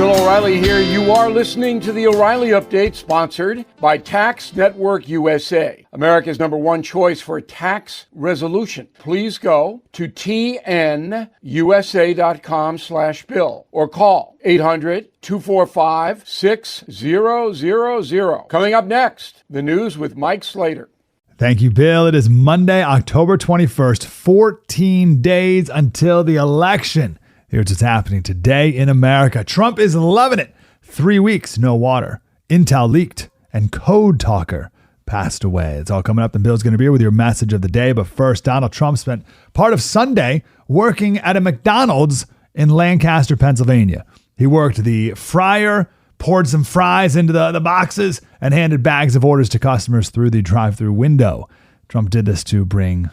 Bill O'Reilly here. You are listening to the O'Reilly Update, sponsored by Tax Network USA, America's #1 choice for tax resolution. Please go to tnusa.com/bill or call 800-245-6000. Coming up next, the news with Mike Slater. Thank you, Bill. It is Monday, October 21st, 14 days until the election. Here's what's happening today in America. Trump is loving it. 3 weeks, no water. Intel leaked, and Code Talker passed away. It's all coming up, and Bill's going to be here with your message of the day. But first, Donald Trump spent part of Sunday working at a McDonald's in Lancaster, Pennsylvania. He worked the fryer, poured some fries into the boxes, and handed bags of orders to customers through the drive-thru window. Trump did this to bring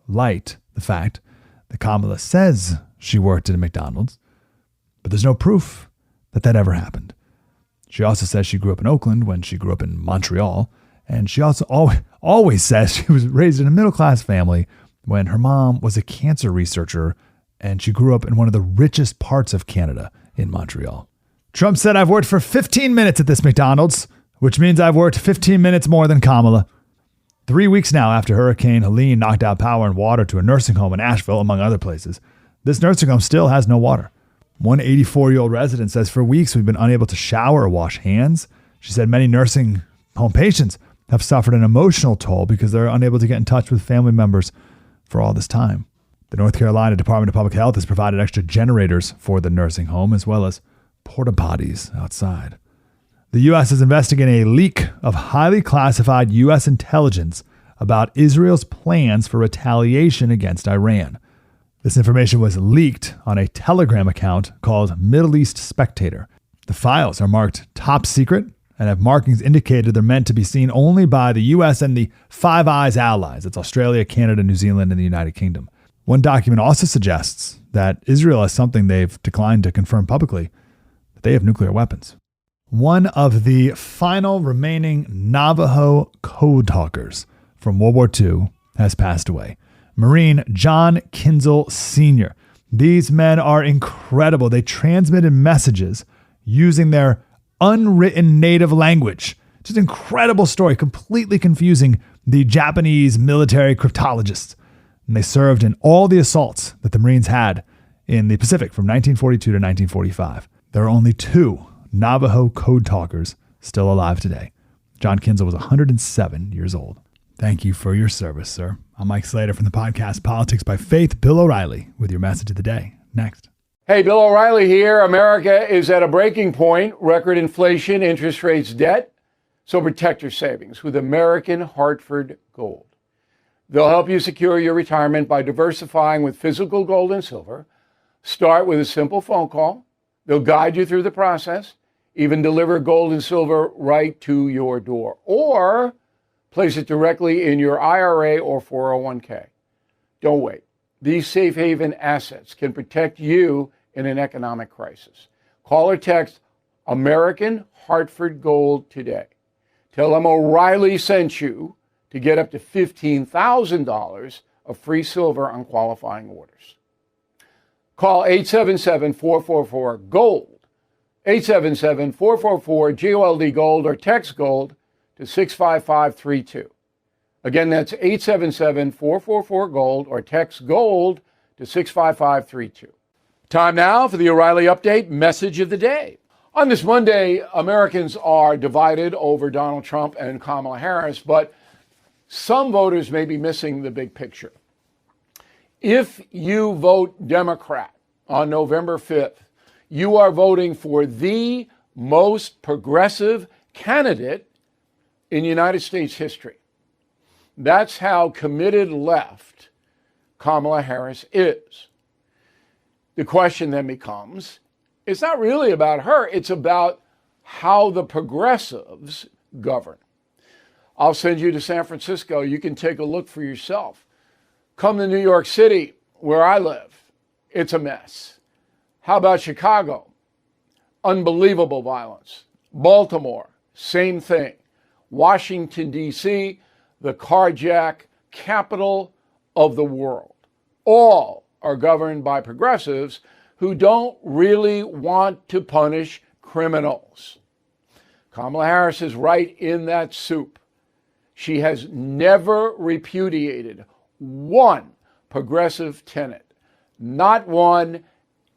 light the fact that Kamala says she worked at a McDonald's, but there's no proof that that ever happened. She also says she grew up in Oakland when she grew up in Montreal, and she also always says she was raised in a middle-class family when her mom was a cancer researcher, and she grew up in one of the richest parts of Canada in Montreal. Trump said, "I've worked for 15 minutes at this McDonald's, which means I've worked 15 minutes more than Kamala." 3 weeks now after Hurricane Helene knocked out power and water to a nursing home in Asheville, among other places, this nursing home still has no water. One 84-year-old resident says, "For weeks, we've been unable to shower or wash hands." She said many nursing home patients have suffered an emotional toll because they're unable to get in touch with family members for all this time. The North Carolina Department of Public Health has provided extra generators for the nursing home, as well as porta potties outside. The U.S. is investigating a leak of highly classified U.S. intelligence about Israel's plans for retaliation against Iran. This information was leaked on a Telegram account called Middle East Spectator. The files are marked top secret and have markings indicated they're meant to be seen only by the U.S. and the Five Eyes allies. It's Australia, Canada, New Zealand, and the United Kingdom. One document also suggests that Israel has something they've declined to confirm publicly, that they have nuclear weapons. One of the final remaining Navajo code talkers from World War II has passed away. Marine John Kinzel Sr. These men are incredible. They transmitted messages using their unwritten native language. Just an incredible story, completely confusing the Japanese military cryptologists. And they served in all the assaults that the Marines had in the Pacific from 1942 to 1945. There are only 2 Navajo code talkers still alive today. John Kinzel was 107 years old. Thank you for your service, sir. I'm Mike Slater from the podcast Politics by Faith. Bill O'Reilly with your message of the day. Next. Hey, Bill O'Reilly here. America is at a breaking point. Record inflation, interest rates, debt. So protect your savings with American Hartford Gold. They'll help you secure your retirement by diversifying with physical gold and silver. Start with a simple phone call. They'll guide you through the process, even deliver gold and silver right to your door, or place it directly in your IRA or 401k. Don't wait. These safe haven assets can protect you in an economic crisis. Call or text American Hartford Gold today. Tell them O'Reilly sent you to get up to $15,000 of free silver on qualifying orders. Call 877-444-GOLD, 877-444-GOLD Gold, or text GOLD to 65532. Again, that's 877-444-GOLD or text GOLD to 65532. Time now for the O'Reilly Update message of the day. On this Monday, Americans are divided over Donald Trump and Kamala Harris, but some voters may be missing the big picture. If you vote Democrat on November 5th, you are voting for the most progressive candidate in United States history. That's how committed left Kamala Harris is. The question then becomes, it's not really about her, it's about how the progressives govern. I'll send you to San Francisco. You can take a look for yourself. Come to New York City, where I live. It's a mess. How about Chicago? Unbelievable violence. Baltimore, same thing. Washington, D.C., the carjack capital of the world. All are governed by progressives who don't really want to punish criminals. Kamala Harris is right in that soup. She has never repudiated one progressive tenet, not one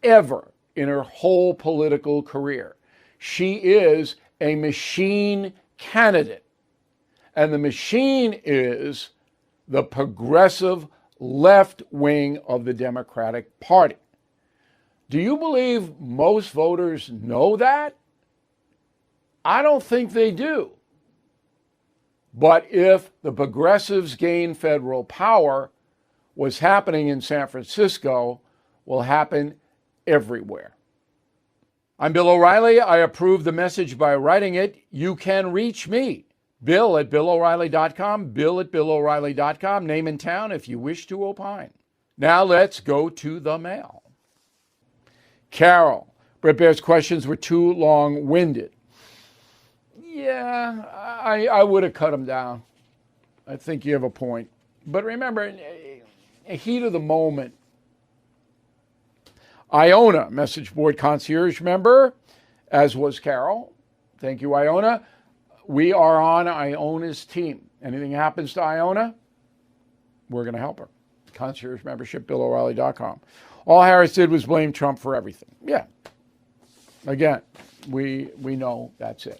ever in her whole political career. She is a machine candidate, and the machine is the progressive left wing of the Democratic Party. Do you believe most voters know that? I don't think they do. But if the progressives gain federal power, what's happening in San Francisco will happen everywhere. I'm Bill O'Reilly. I approve the message by writing it. You can reach me, Bill at BillO'Reilly.com, Bill at BillO'Reilly.com, name and town if you wish to opine. Now let's go to the mail. Carol, Bret Baier's questions were too long-winded. Yeah, I would have cut them down. I think you have a point. But remember, in a heat of the moment, Iona, message board concierge member, as was Carol. Thank you, Iona. We are on Iona's team. Anything happens to Iona, we're going to help her. Concierge membership, BillO'Reilly.com. All Harris did was blame Trump for everything. Yeah. Again, we know that's it.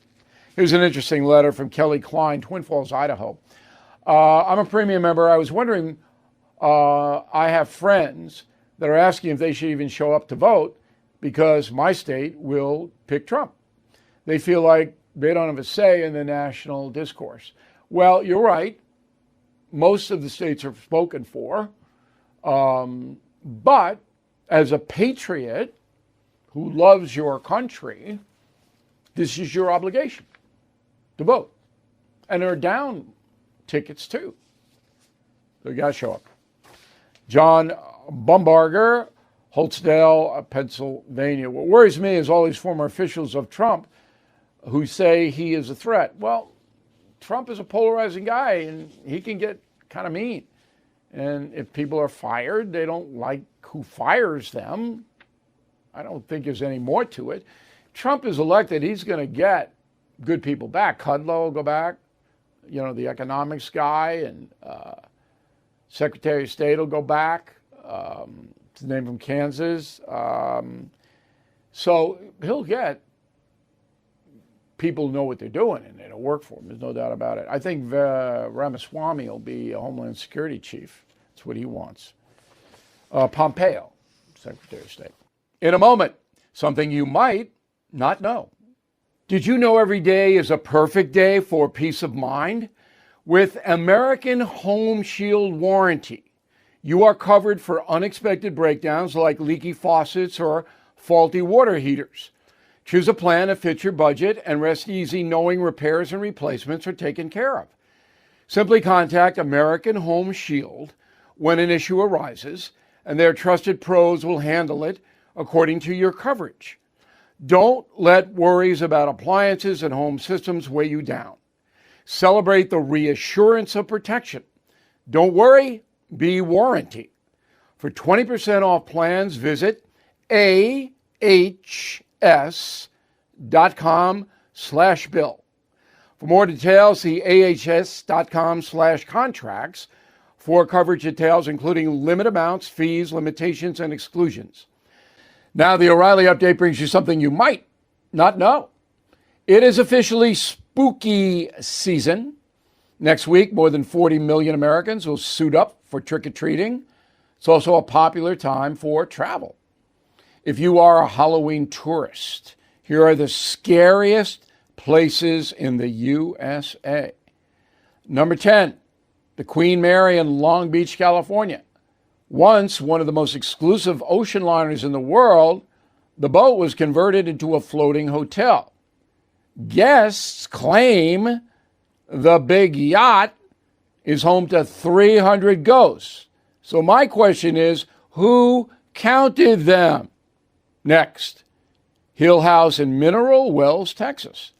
Here's an interesting letter from Kelly Klein, Twin Falls, Idaho. I'm a premium member. I was wondering, I have friends that are asking if they should even show up to vote because my state will pick Trump. They feel like they don't have a say in the national discourse. Well, you're right. Most of the states are spoken for. But as a patriot who loves your country, this is your obligation to vote. And there are down tickets too. So you got to show up. John Bumbarger, Holtsdale, Pennsylvania. What worries me is all these former officials of Trump who say he is a threat. Well, Trump is a polarizing guy and he can get kind of mean. And if people are fired, they don't like who fires them. I don't think there's any more to it. Trump is elected, he's going to get good people back. Kudlow will go back, the economics guy, and Secretary of State will go back. His name from Kansas. So he'll get people who know what they're doing, and it'll work for him. There's no doubt about it. I think Ramaswamy will be a Homeland Security chief. That's what he wants. Pompeo, Secretary of State. In a moment, something you might not know. Did you know every day is a perfect day for peace of mind? With American Home Shield Warranty, you are covered for unexpected breakdowns like leaky faucets or faulty water heaters. Choose a plan that fits your budget and rest easy knowing repairs and replacements are taken care of. Simply contact American Home Shield when an issue arises, and their trusted pros will handle it according to your coverage. Don't let worries about appliances and home systems weigh you down. Celebrate the reassurance of protection. Don't worry, be warranty. For 20% off plans, visit ahs.com/bill. For more details, see ahs.com/contracts for coverage details, including limit amounts, fees, limitations, and exclusions. Now, the O'Reilly Update brings you something you might not know. It is officially spooky season. Next week, more than 40 million Americans will suit up for trick-or-treating. It's also a popular time for travel. If you are a Halloween tourist, here are the scariest places in the USA. Number 10, the Queen Mary in Long Beach, California. Once one of the most exclusive ocean liners in the world, the boat was converted into a floating hotel. Guests claim the big yacht is home to 300 ghosts. So my question is, who counted them? Next, Hill House in Mineral Wells, Texas.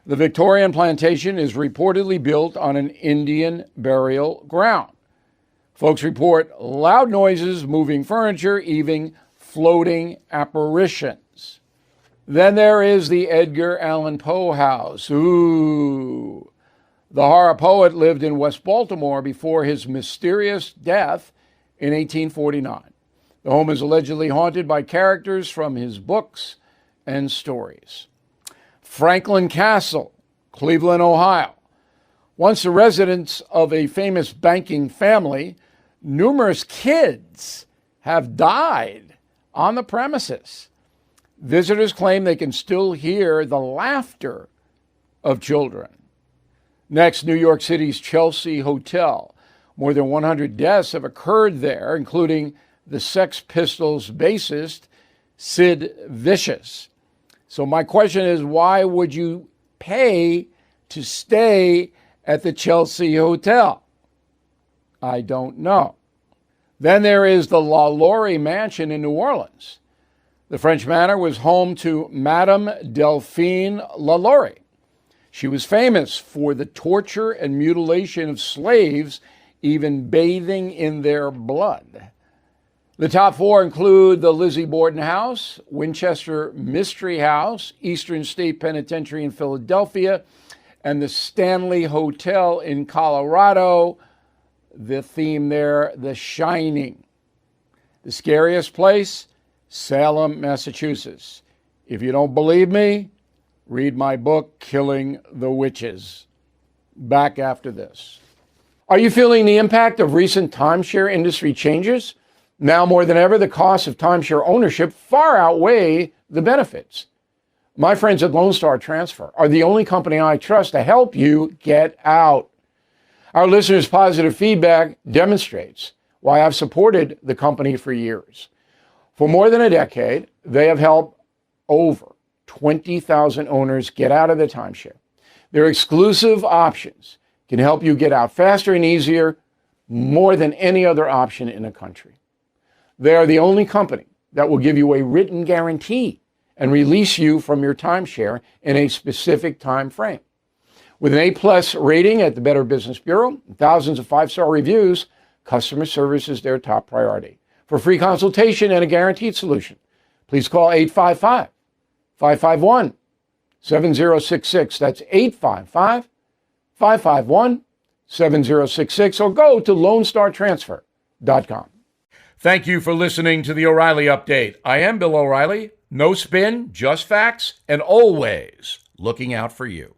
The Victorian plantation is reportedly built on an Indian burial ground. Folks report loud noises, moving furniture, even floating apparitions. Then there is the Edgar Allan Poe house. Ooh. The horror poet lived in West Baltimore before his mysterious death in 1849. The home is allegedly haunted by characters from his books and stories. Franklin Castle, Cleveland, Ohio. Once the residence of a famous banking family, numerous kids have died on the premises. Visitors claim they can still hear the laughter of children. Next, New York City's Chelsea Hotel. More than 100 deaths have occurred there, including the Sex Pistols bassist, Sid Vicious. So my question is, why would you pay to stay at the Chelsea Hotel? I don't know. Then there is the LaLaurie Mansion in New Orleans. The French manor was home to Madame Delphine LaLaurie. She was famous for the torture and mutilation of slaves, even bathing in their blood. The top four include the Lizzie Borden House, Winchester Mystery House, Eastern State Penitentiary in Philadelphia, and the Stanley Hotel in Colorado. The theme there, The Shining. The scariest place, Salem, Massachusetts. If you don't believe me, read my book, Killing the Witches. Back after this. Are you feeling the impact of recent timeshare industry changes? Now more than ever, the costs of timeshare ownership far outweigh the benefits. My friends at Lone Star Transfer are the only company I trust to help you get out. Our listeners' positive feedback demonstrates why I've supported the company for years. For more than a decade, they have helped over 20,000 owners get out of the timeshare. Their exclusive options can help you get out faster and easier, more than any other option in the country. They are the only company that will give you a written guarantee and release you from your timeshare in a specific time frame. With an A+ rating at the Better Business Bureau and thousands of 5-star reviews, customer service is their top priority. For free consultation and a guaranteed solution, please call 855-551-7066. That's 855-551-7066, or go to LoneStarTransfer.com. Thank you for listening to the O'Reilly Update. I am Bill O'Reilly. No spin, just facts, and always looking out for you.